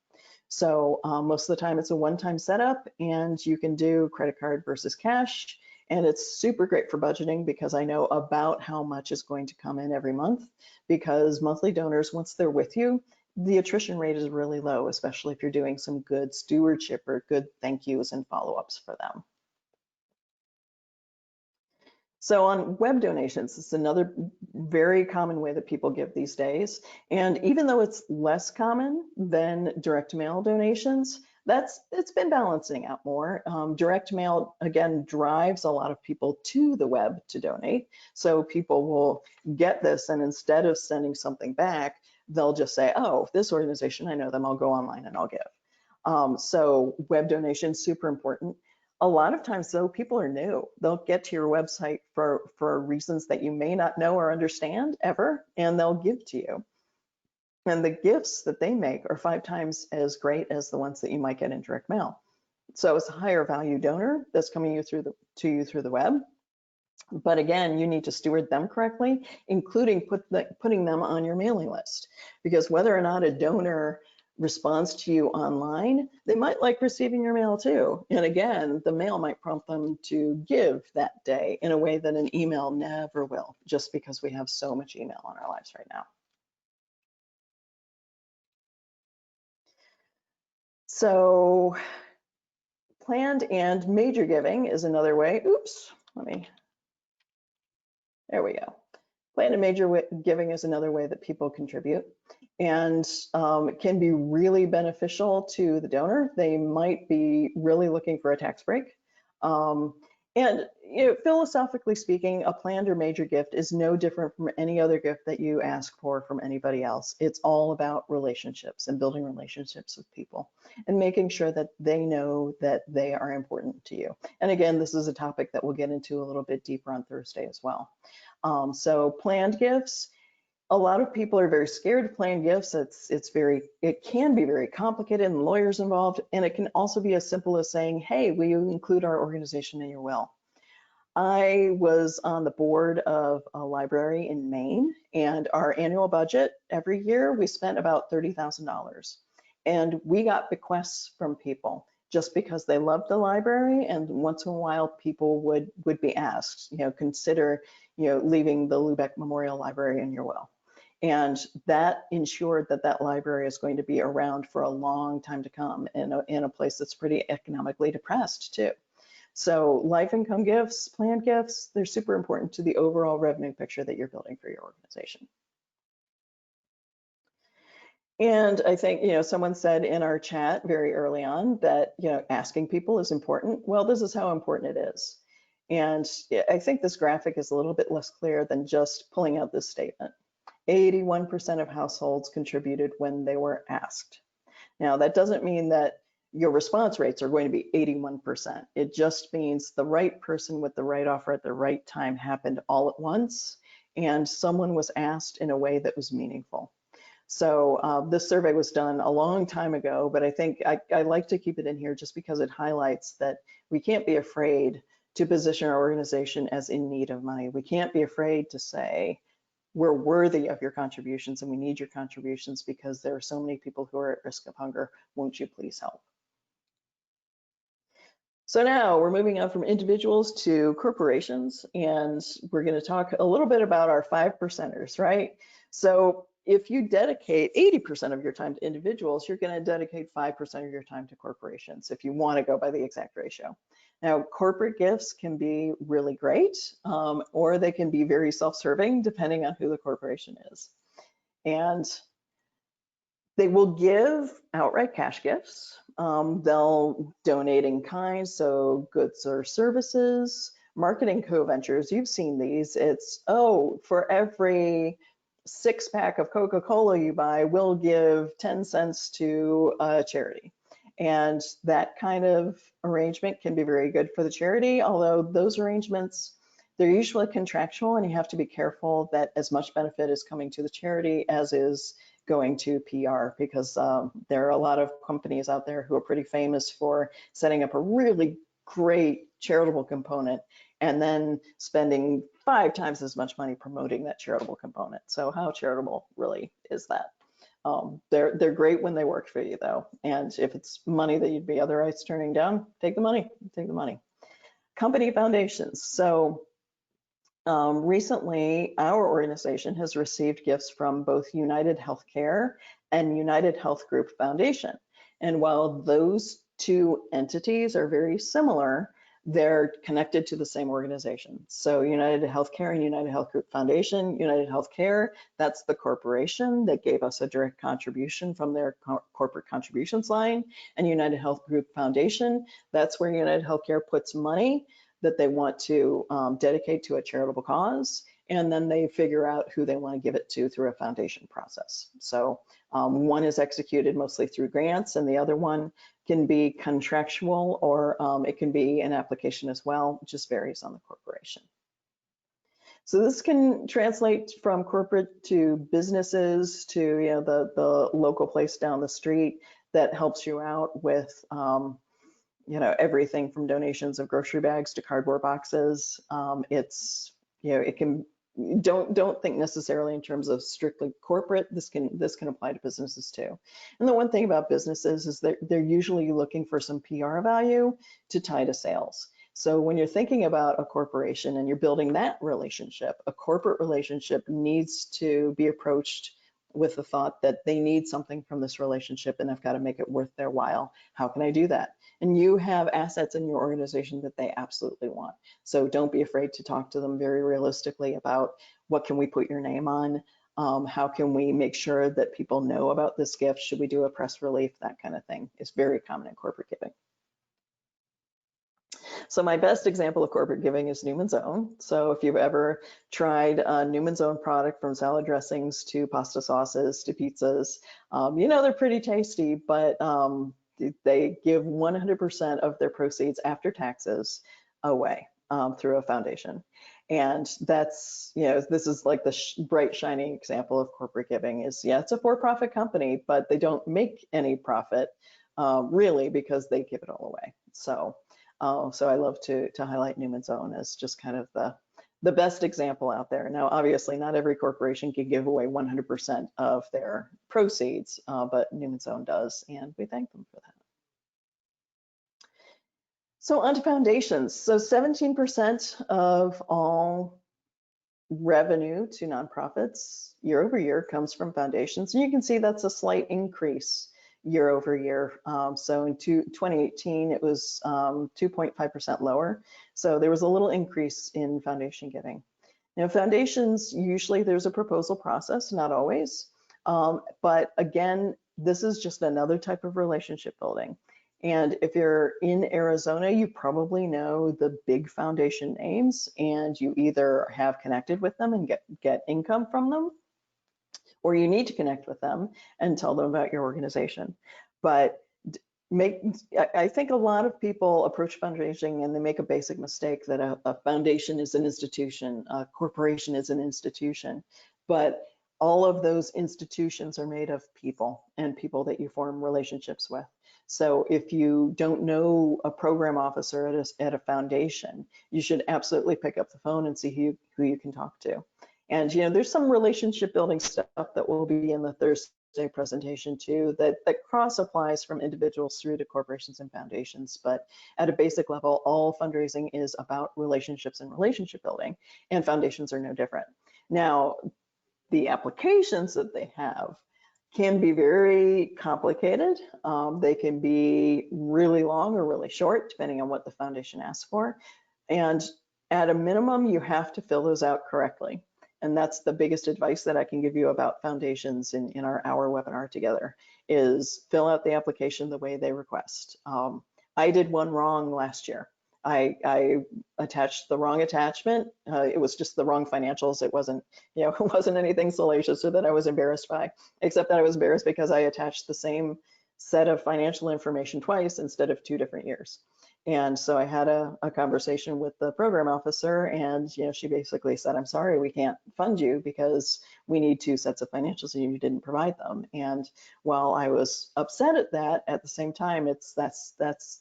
So most of the time it's a one-time setup, and you can do credit card versus cash. And it's super great for budgeting, because I know about how much is going to come in every month, because monthly donors, once they're with you, the attrition rate is really low, especially if you're doing some good stewardship or good thank yous and follow-ups for them. So on web donations, it's another very common way that people give these days. And even though it's less common than direct mail donations, it's been balancing out more. Direct mail, again, drives a lot of people to the web to donate. So people will get this, and instead of sending something back, they'll just say, oh, this organization, I know them, I'll go online and I'll give. So web donations, super important. A lot of times, though, people are new. They'll get to your website for reasons that you may not know or understand ever, and they'll give to you. And the gifts that they make are 5 times as great as the ones that you might get in direct mail. So it's a higher value donor that's coming to you through the web. But again, you need to steward them correctly, including putting them on your mailing list, because whether or not a donor responds to you online, they might like receiving your mail too. And again, the mail might prompt them to give that day in a way that an email never will, just because we have so much email in our lives right now. So planned and major giving is another way. Oops, there we go. Planned and major giving is another way that people contribute, and it can be really beneficial to the donor. They might be really looking for a tax break. And philosophically speaking, a planned or major gift is no different from any other gift that you ask for from anybody else. It's all about relationships and building relationships with people and making sure that they know that they are important to you. And again, this is a topic that we'll get into a little bit deeper on Thursday as well. So planned gifts, a lot of people are very scared of planned gifts. It can be very complicated and lawyers involved, and it can also be as simple as saying, hey, will you include our organization in your will? I was on the board of a library in Maine, and our annual budget every year, we spent about $30,000. And we got bequests from people just because they loved the library, and once in a while people would be asked, consider, leaving the Lubeck Memorial Library in your will. And that ensured that library is going to be around for a long time to come in a place that's pretty economically depressed too. So life income gifts, planned gifts, they're super important to the overall revenue picture that you're building for your organization. And I think, someone said in our chat very early on that, asking people is important. Well, this is how important it is. And I think this graphic is a little bit less clear than just pulling out this statement. 81% of households contributed when they were asked. Now, that doesn't mean that your response rates are going to be 81%. It just means the right person with the right offer at the right time happened all at once, and someone was asked in a way that was meaningful. So this survey was done a long time ago, but I think I like to keep it in here just because it highlights that we can't be afraid to position our organization as in need of money. We can't be afraid to say, we're worthy of your contributions and we need your contributions because there are so many people who are at risk of hunger. Won't you please help? So now we're moving on from individuals to corporations, and we're going to talk a little bit about our 5%ers, right? So if you dedicate 80% of your time to individuals, you're going to dedicate 5% of your time to corporations if you want to go by the exact ratio. Now, corporate gifts can be really great, or they can be very self-serving depending on who the corporation is. And they will give outright cash gifts. They'll donate in kind, so goods or services. Marketing co-ventures, you've seen these. It's, oh, for every 6-pack of Coca-Cola you buy, we'll give 10 cents to a charity. And that kind of arrangement can be very good for the charity, although those arrangements, they're usually contractual, and you have to be careful that as much benefit is coming to the charity as is going to PR, because there are a lot of companies out there who are pretty famous for setting up a really great charitable component and then spending 5 times as much money promoting that charitable component. So how charitable really is that? They're great when they work for you though. And if it's money that you'd be otherwise turning down, take the money, take the money. Company foundations. So recently, our organization has received gifts from both United Healthcare and United Health Group Foundation. And while those two entities are very similar, they're connected to the same organization. So United Healthcare and United Health Group Foundation, United Healthcare, that's the corporation that gave us a direct contribution from their corporate contributions line. And United Health Group Foundation, that's where United Healthcare puts money that they want to dedicate to a charitable cause, and then they figure out who they want to give it to through a foundation process. So one is executed mostly through grants, and the other one can be contractual, or it can be an application as well. It just varies on the corporation. So this can translate from corporate to businesses to, you know, the local place down the street that helps you out with you know, everything from donations of grocery bags to cardboard boxes. It's, you know, it can, don't think necessarily in terms of strictly corporate. This can apply to businesses too. And the one thing about businesses is that they're usually looking for some PR value to tie to sales. So when you're thinking about a corporation and you're building that relationship, a corporate relationship needs to be approached with the thought that they need something from this relationship and I've got to make it worth their while. How can I do that? And you have assets in your organization that they absolutely want. So don't be afraid to talk to them very realistically about what can we put your name on? How can we make sure that people know about this gift? Should we do a press release? That kind of thing is very common in corporate giving. So my best example of corporate giving is Newman's Own. So if you've ever tried a Newman's Own product, from salad dressings to pasta sauces to pizzas, you know they're pretty tasty, but they give 100% of their proceeds after taxes away through a foundation. And that's, you know, this is like the bright shining example of corporate giving is, yeah, it's a for-profit company, but they don't make any profit really because they give it all away. So I love to highlight Newman's Own as just kind of the best example out there. Now, obviously, not every corporation can give away 100% of their proceeds, but Newman's Own does, and we thank them for that. So on to foundations. So 17% of all revenue to nonprofits year over year comes from foundations, and you can see that's a slight increase year over year. So in 2018, it was 2.5% lower. So there was a little increase in foundation giving. Now, foundations, usually there's a proposal process, not always. But again, this is just another type of relationship building. And if you're in Arizona, you probably know the big foundation names, and you either have connected with them and get income from them, or you need to connect with them and tell them about your organization. But I think a lot of people approach fundraising and they make a basic mistake that a foundation is an institution, a corporation is an institution. But all of those institutions are made of people and people that you form relationships with. So if you don't know a program officer at a foundation, you should absolutely pick up the phone and see who you can talk to. And there's some relationship building stuff that will be in the Thursday presentation too, that cross applies from individuals through to corporations and foundations. But at a basic level, all fundraising is about relationships and relationship building, and foundations are no different. Now, the applications that they have can be very complicated. They can be really long or really short, depending on what the foundation asks for. And at a minimum, you have to fill those out correctly. And that's the biggest advice that I can give you about foundations in our hour webinar together, is fill out the application the way they request. I did one wrong last year. I attached the wrong attachment. It was just the wrong financials. It wasn't, it wasn't anything salacious or that I was embarrassed by, except that I was embarrassed because I attached the same set of financial information twice instead of 2 different years. And so I had a conversation with the program officer, and she basically said, "I'm sorry, we can't fund you because we need 2 sets of financials and you didn't provide them." And while I was upset at that, at the same time, that's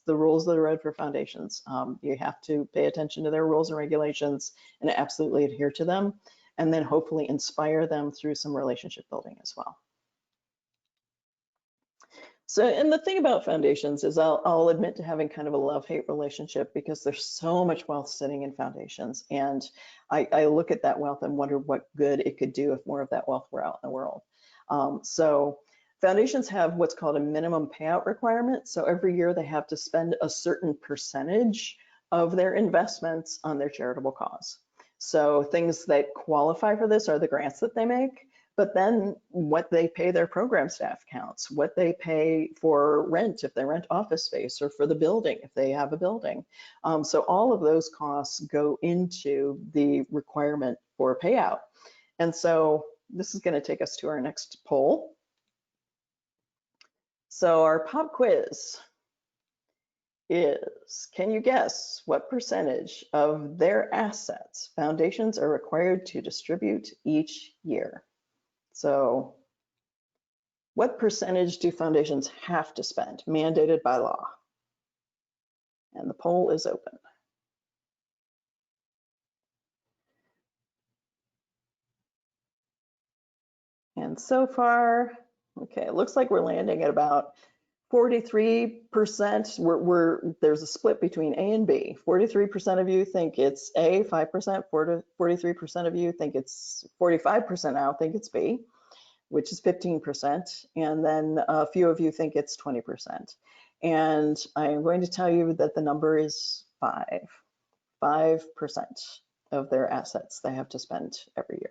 the rules of the road for foundations. You have to pay attention to their rules and regulations and absolutely adhere to them, and then hopefully inspire them through some relationship building as well. So, and the thing about foundations is I'll admit to having kind of a love-hate relationship, because there's so much wealth sitting in foundations. And I look at that wealth and wonder what good it could do if more of that wealth were out in the world. So foundations have what's called a minimum payout requirement. So every year they have to spend a certain percentage of their investments on their charitable cause. So things that qualify for this are the grants that they make, but then what they pay their program staff counts, what they pay for rent if they rent office space, or for the building if they have a building. So all of those costs go into the requirement for payout. And so this is going to take us to our next poll. So our pop quiz is, can you guess what percentage of their assets foundations are required to distribute each year? So what percentage do foundations have to spend, mandated by law? And the poll is open. And so far, okay, it looks like we're landing at about 43%. There's a split between A and B. 43% of you think it's A, 5%, 43% of you think it's, 45% now think it's B, which is 15%, and then a few of you think it's 20%. And I'm going to tell you that the number is 5% of their assets they have to spend every year.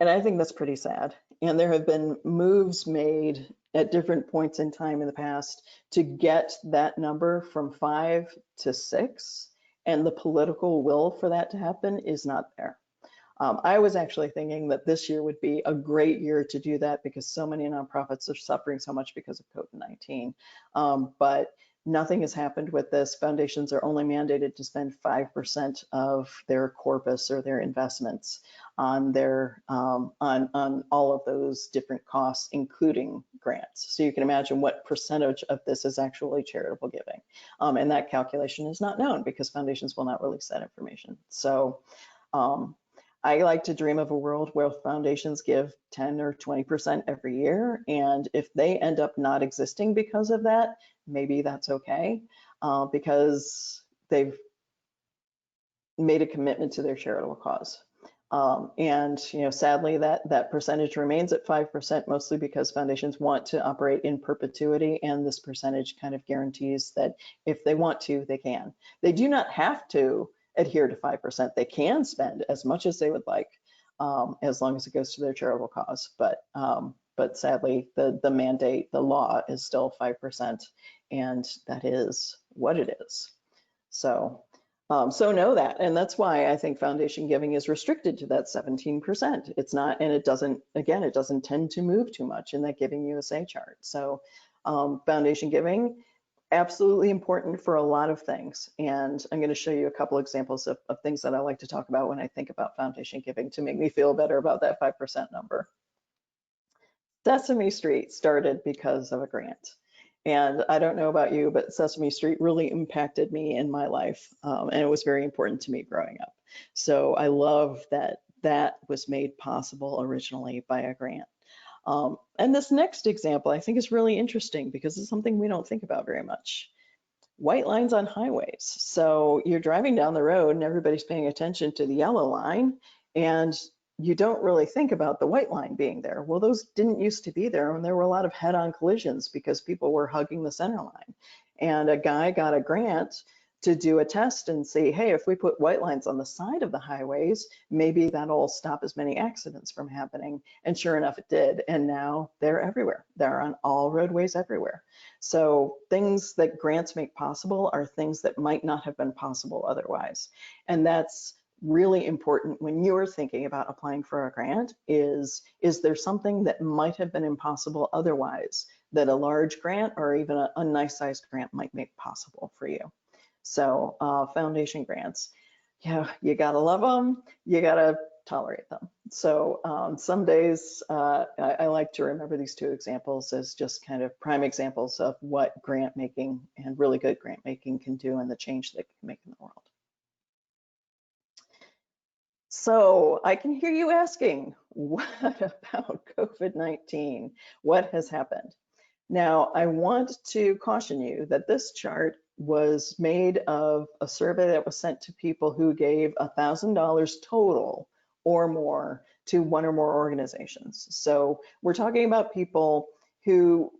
And I think that's pretty sad. And there have been moves made at different points in time in the past to get that number from 5 to 6, and the political will for that to happen is not there. I was actually thinking that this year would be a great year to do that, because so many nonprofits are suffering so much because of COVID-19. But nothing has happened with this. Foundations are only mandated to spend 5% of their corpus or their investments on their on all of those different costs, including grants. So you can imagine what percentage of this is actually charitable giving. And that calculation is not known because foundations will not release that information. So I like to dream of a world where foundations give 10 or 20% every year. And if they end up not existing because of that, maybe that's okay, because they've made a commitment to their charitable cause. And sadly, that percentage remains at 5%, mostly because foundations want to operate in perpetuity, and this percentage kind of guarantees that if they want to, they can. They do not have to adhere to 5%. They can spend as much as they would like, as long as it goes to their charitable cause. But sadly, the mandate, the law is still 5%, and that is what it is. So know that, and that's why I think foundation giving is restricted to that 17%. It's not, and it doesn't tend to move too much in that Giving USA chart. So foundation giving, absolutely important for a lot of things. And I'm going to show you a couple examples of things that I like to talk about when I think about foundation giving to make me feel better about that 5% number. Sesame Street started because of a grant. And I don't know about you, but Sesame Street really impacted me in my life. And it was very important to me growing up. So I love that that was made possible originally by a grant. And this next example I think is really interesting because it's something we don't think about very much. White lines on highways. So you're driving down the road and everybody's paying attention to the yellow line, and you don't really think about the white line being there. Well, those didn't used to be there, and there were a lot of head-on collisions because people were hugging the center line. And a guy got a grant to do a test and say, hey, if we put white lines on the side of the highways, maybe that'll stop as many accidents from happening. And sure enough, it did. And now they're everywhere. They're on all roadways everywhere. So things that grants make possible are things that might not have been possible otherwise. And that's really important when you're thinking about applying for a grant. Is there something that might have been impossible otherwise that a large grant or even a nice sized grant might make possible for you? So foundation grants, yeah, you gotta love them, you gotta tolerate them. So some days I like to remember these two examples as just kind of prime examples of what grant making and really good grant making can do and the change that it can make in the world. So I can hear you asking, what about COVID-19? What has happened? Now, I want to caution you that this chart was made of a survey that was sent to people who gave $1,000 total or more to one or more organizations. So we're talking about people who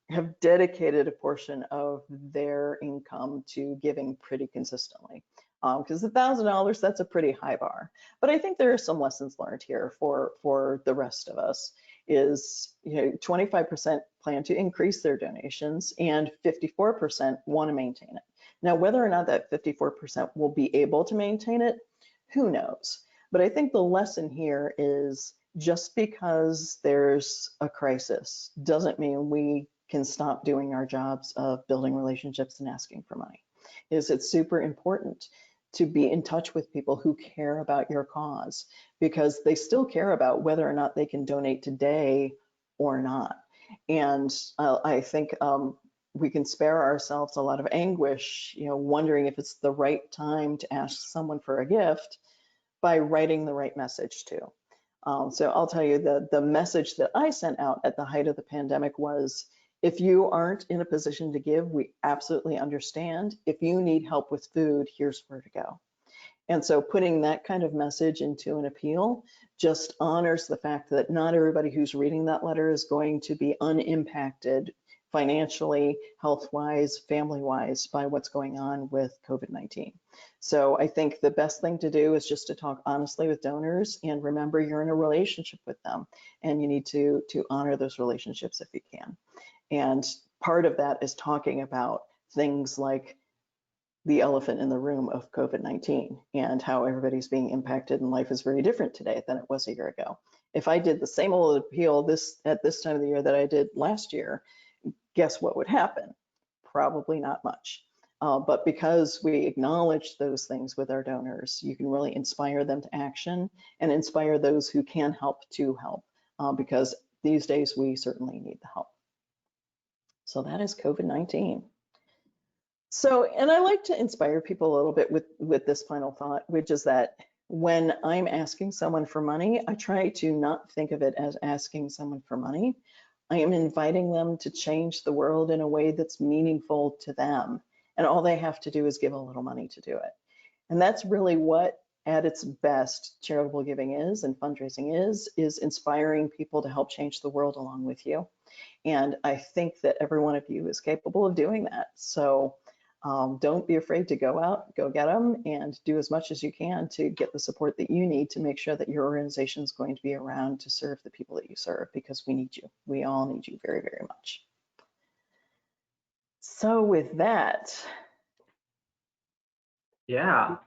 have dedicated a portion of their income to giving pretty consistently. Because $1,000, that's a pretty high bar. But I think there are some lessons learned here for the rest of us. Is 25% plan to increase their donations and 54% want to maintain it. Now, whether or not that 54% will be able to maintain it, who knows? But I think the lesson here is just because there's a crisis doesn't mean we can stop doing our jobs of building relationships and asking for money. It's super important to be in touch with people who care about your cause, because they still care about whether or not they can donate today or not. And I think we can spare ourselves a lot of anguish, wondering if it's the right time to ask someone for a gift by writing the right message too. So I'll tell you the message that I sent out at the height of the pandemic was, if you aren't in a position to give, we absolutely understand. If you need help with food, here's where to go. And so putting that kind of message into an appeal just honors the fact that not everybody who's reading that letter is going to be unimpacted financially, health-wise, family-wise by what's going on with COVID-19. So I think the best thing to do is just to talk honestly with donors and remember you're in a relationship with them and you need to honor those relationships if you can. And part of that is talking about things like the elephant in the room of COVID-19 and how everybody's being impacted and life is very different today than it was a year ago. If I did the same old appeal at this time of the year that I did last year, guess what would happen? Probably not much. But because we acknowledge those things with our donors, you can really inspire them to action and inspire those who can help to help, because these days we certainly need the help. So that is COVID-19. So, and I like to inspire people a little bit with this final thought, which is that when I'm asking someone for money, I try to not think of it as asking someone for money. I am inviting them to change the world in a way that's meaningful to them. And all they have to do is give a little money to do it. And that's really what, at its best, charitable giving is and fundraising is inspiring people to help change the world along with you. And I think that every one of you is capable of doing that. So don't be afraid to go out, go get them, and do as much as you can to get the support that you need to make sure that your organization is going to be around to serve the people that you serve, because we need you. We all need you very, very much. So with that. Yeah,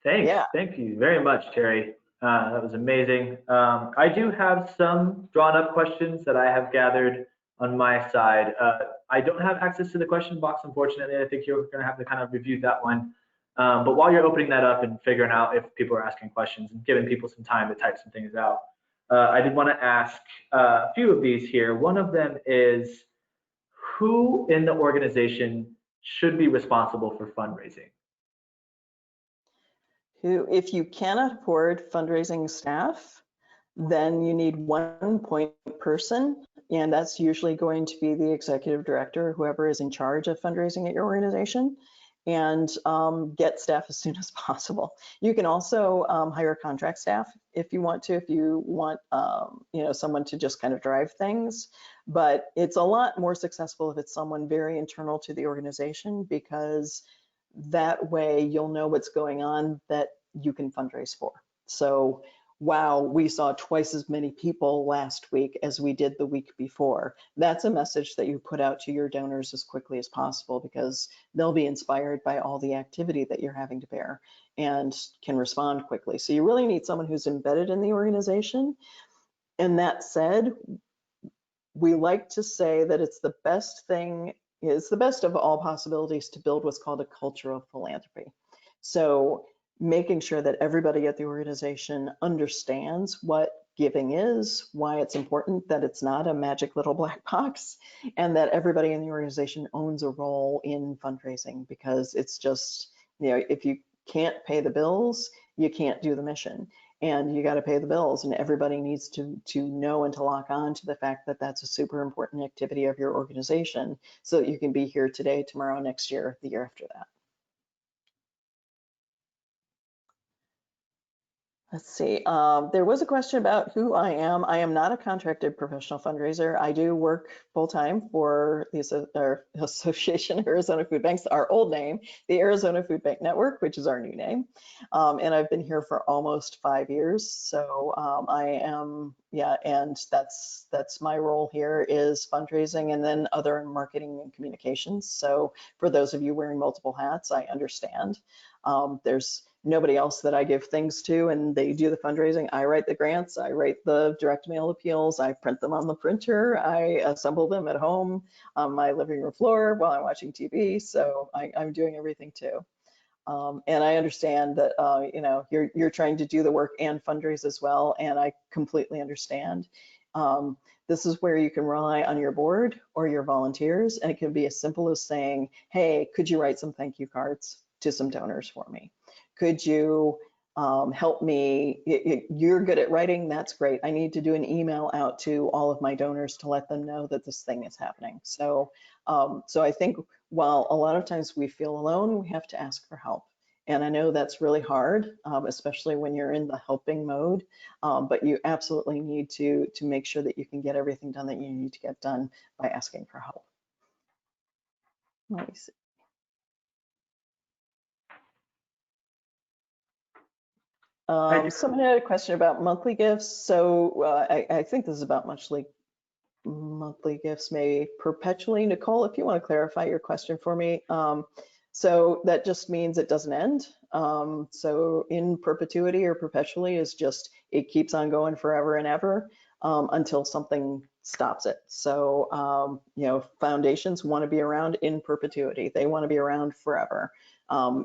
thanks. Yeah. Thank you very much, Terri. That was amazing. I do have some drawn up questions that I have gathered on my side. I don't have access to the question box, unfortunately. I think you're going to have to kind of review that one. But while you're opening that up and figuring out if people are asking questions and giving people some time to type some things out, I did want to ask a few of these here. One of them is, who in the organization should be responsible for fundraising? If you cannot afford fundraising staff, then you need one point person, and that's usually going to be the executive director, whoever is in charge of fundraising at your organization, and get staff as soon as possible. You can also hire contract staff if you want to, if you want someone to just kind of drive things. But it's a lot more successful if it's someone very internal to the organization, because that way you'll know what's going on that you can fundraise for. So wow, we saw twice as many people last week as we did the week before. That's a message that you put out to your donors as quickly as possible, because they'll be inspired by all the activity that you're having to bear and can respond quickly. So you really need someone who's embedded in the organization. And that said, we like to say that it's the best of all possibilities to build what's called a culture of philanthropy. So making sure that everybody at the organization understands what giving is, why it's important, that it's not a magic little black box, and that everybody in the organization owns a role in fundraising, because it's just, if you can't pay the bills, you can't do the mission. And you got to pay the bills, and everybody needs to know and to lock on to the fact that that's a super important activity of your organization, so that you can be here today, tomorrow, next year, the year after that. Let's see. There was a question about who I am. I am not a contracted professional fundraiser. I do work full-time for the Association of Arizona Food Banks, our old name, the Arizona Food Bank Network, which is our new name. And I've been here for almost 5 years. So and that's my role here, is fundraising and then other marketing and communications. So for those of you wearing multiple hats, I understand. There's nobody else that I give things to, and they do the fundraising. I write the grants, I write the direct mail appeals, I print them on the printer, I assemble them at home on my living room floor while I'm watching TV. So I'm doing everything too. And I understand that you're trying to do the work and fundraise as well, and I completely understand. This is where you can rely on your board or your volunteers, and it can be as simple as saying, hey, could you write some thank you cards to some donors for me? Could you help me? You're good at writing, that's great. I need to do an email out to all of my donors to let them know that this thing is happening. So I think while a lot of times we feel alone, we have to ask for help. And I know that's really hard, especially when you're in the helping mode, but you absolutely need to make sure that you can get everything done that you need to get done by asking for help. Let me see. Someone had a question about monthly gifts. So I think this is about monthly gifts, maybe perpetually. Nicole, if you want to clarify your question for me. So that just means it doesn't end. So in perpetuity or perpetually is just, it keeps on going forever and ever until something stops it. So, foundations want to be around in perpetuity. They want to be around forever,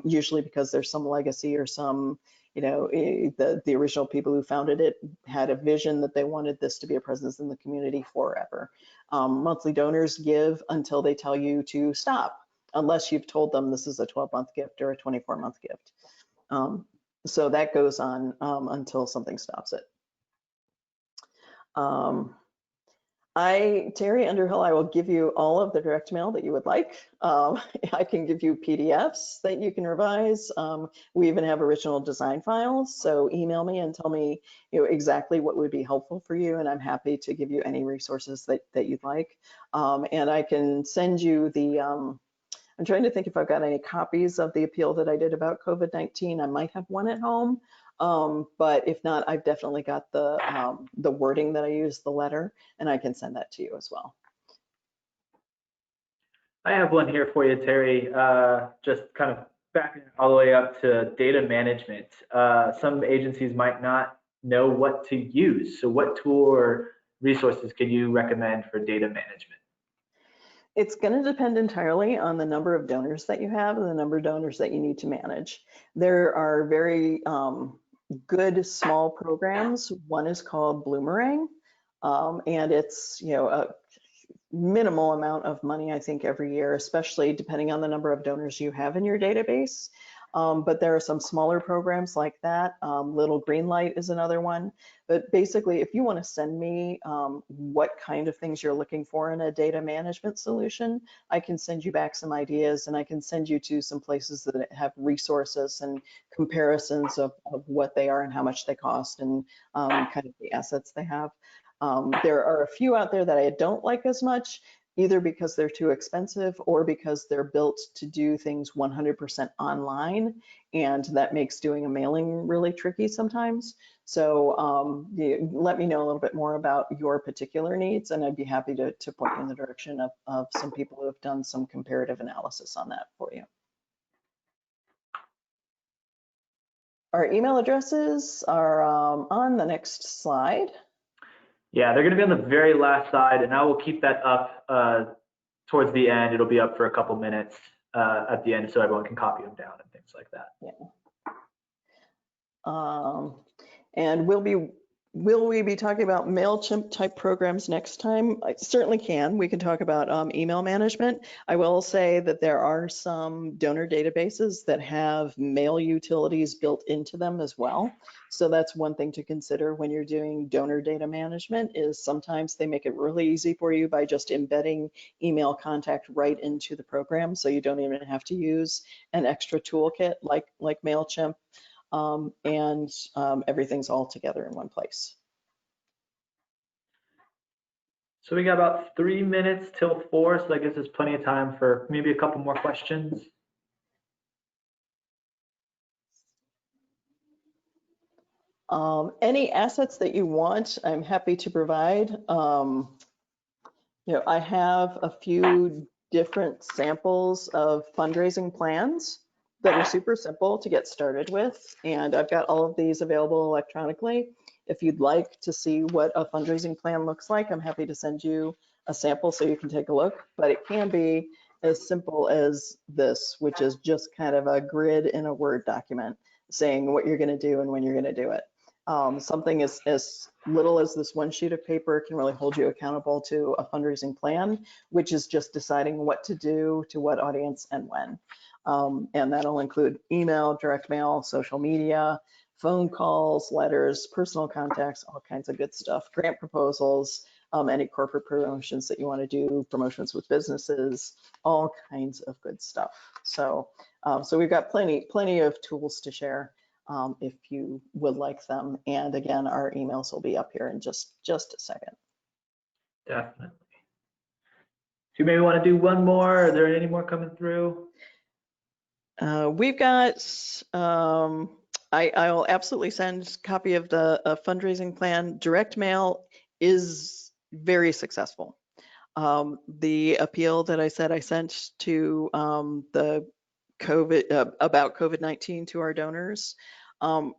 usually because there's some legacy or some, the original people who founded it had a vision that they wanted this to be a presence in the community forever. Monthly donors give until they tell you to stop, unless you've told them this is a 12-month gift or a 24-month gift. So that goes on until something stops it. Terri Underhill, I will give you all of the direct mail that you would like. I can give you PDFs that you can revise. We even have original design files. So email me and tell me exactly what would be helpful for you, and I'm happy to give you any resources that you'd like. And I can send you the, I'm trying to think if I've got any copies of the appeal that I did about COVID-19. I might have one at home. But if not, I've definitely got the wording that I use, the letter, and I can send that to you as well. I have one here for you, Terri, just kind of backing all the way up to data management. Some agencies might not know what to use. So what tool or resources can you recommend for data management? It's going to depend entirely on the number of donors that you have and the number of donors that you need to manage. There are very good small programs. One is called Bloomerang, and it's a minimal amount of money, I think, every year, especially depending on the number of donors you have in your database. But there are some smaller programs like that. Little Green Light is another one. But basically, if you want to send me what kind of things you're looking for in a data management solution, I can send you back some ideas, and I can send you to some places that have resources and comparisons of what they are and how much they cost and kind of the assets they have. There are a few out there that I don't like as much, either because they're too expensive or because they're built to do things 100% online, and that makes doing a mailing really tricky sometimes. So let me know a little bit more about your particular needs, and I'd be happy to point you in the direction of some people who have done some comparative analysis on that for you. Our email addresses are on the next slide. Yeah, they're going to be on the very last side, and I will keep that up towards the end. It'll be up for a couple minutes at the end so everyone can copy them down and things like that. Yeah. And will we be talking about MailChimp type programs next time? I certainly can. We can talk about email management. I will say that there are some donor databases that have mail utilities built into them as well. So that's one thing to consider when you're doing donor data management, is sometimes they make it really easy for you by just embedding email contact right into the program. So you don't even have to use an extra toolkit like MailChimp. And everything's all together in one place. So we got about 3 minutes till 4, so that gives us plenty of time for maybe a couple more questions. Any assets that you want, I'm happy to provide. I have a few different samples of fundraising plans that are super simple to get started with, and I've got all of these available electronically. If you'd like to see what a fundraising plan looks like, I'm happy to send you a sample so you can take a look, but it can be as simple as this, which is just kind of a grid in a Word document saying what you're going to do and when you're going to do it. Something as little as this one sheet of paper can really hold you accountable to a fundraising plan, which is just deciding what to do to what audience and when. And that'll include email, direct mail, social media, phone calls, letters, personal contacts, all kinds of good stuff, grant proposals, any corporate promotions that you want to do, promotions with businesses, all kinds of good stuff. So we've got plenty of tools to share. If you would like them. And again, our emails will be up here in just a second. Definitely. Do you maybe want to do one more? Are there any more coming through? We've got, I'll absolutely send a copy of the fundraising plan. Direct mail is very successful. The appeal that I said I sent to the about COVID-19 to our donors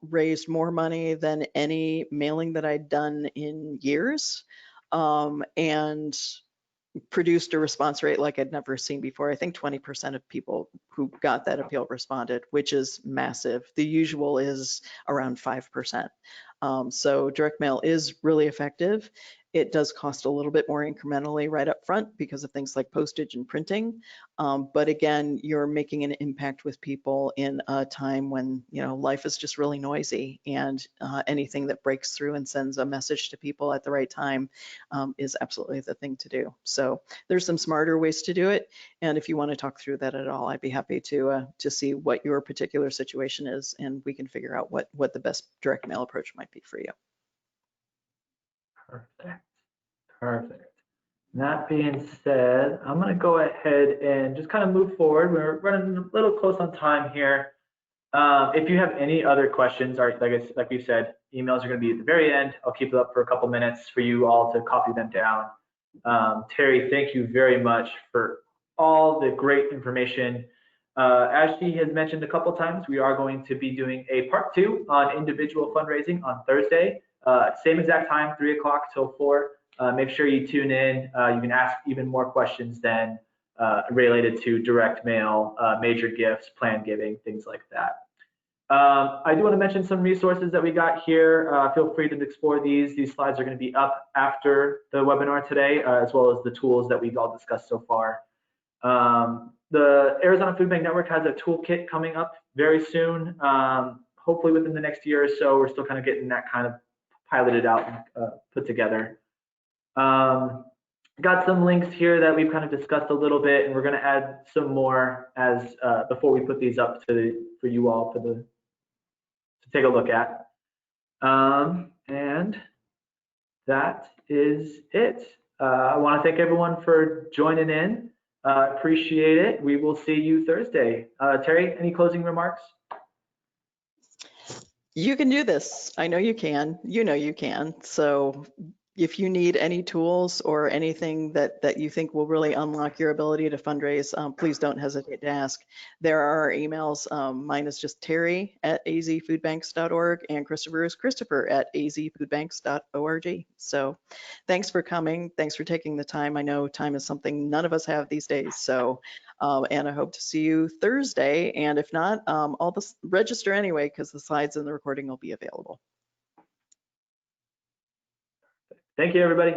raised more money than any mailing that I'd done in years, and produced a response rate like I'd never seen before. I think 20% of people who got that appeal responded, which is massive. The usual is around 5%. So direct mail is really effective. It does cost a little bit more incrementally right up front because of things like postage and printing. But again, you're making an impact with people in a time when life is just really noisy, and anything that breaks through and sends a message to people at the right time is absolutely the thing to do. So there's some smarter ways to do it. And if you want to talk through that at all, I'd be happy to see what your particular situation is, and we can figure out what the best direct mail approach might be for you. Perfect. That being said, I'm going to go ahead and just kind of move forward. We're running a little close on time here. If you have any other questions, or like we said, emails are going to be at the very end. I'll keep it up for a couple minutes for you all to copy them down. Terri, thank you very much for all the great information. As she has mentioned a couple times, we are going to be doing a part 2 on individual fundraising on Thursday. Same exact time, 3 o'clock till 4. Make sure you tune in. You can ask even more questions then. related to direct mail, major gifts, planned giving, things like that. I do want to mention some resources that we got here. Feel free to explore these. These slides are going to be up after the webinar today, as well as the tools that we've all discussed so far. The Arizona Food Bank Network has a toolkit coming up very soon, hopefully within the next year or so. We're still kind of getting that kind of piloted out and put together. Got some links here that we've kind of discussed a little bit, and we're going to add some more as before we put these up for you all to take a look at. And that is it. I want to thank everyone for joining in. Appreciate it. We will see you Thursday. Terri, any closing remarks? You can do this. I know you can. You know you can. So if you need any tools or anything that you think will really unlock your ability to fundraise, please don't hesitate to ask. There are emails. Mine is just terri@azfoodbanks.org and Christopher is christopher@azfoodbanks.org. So thanks for coming. Thanks for taking the time. I know time is something none of us have these days. So, and I hope to see you Thursday. And if not, I'll just register anyway because the slides and the recording will be available. Thank you, everybody.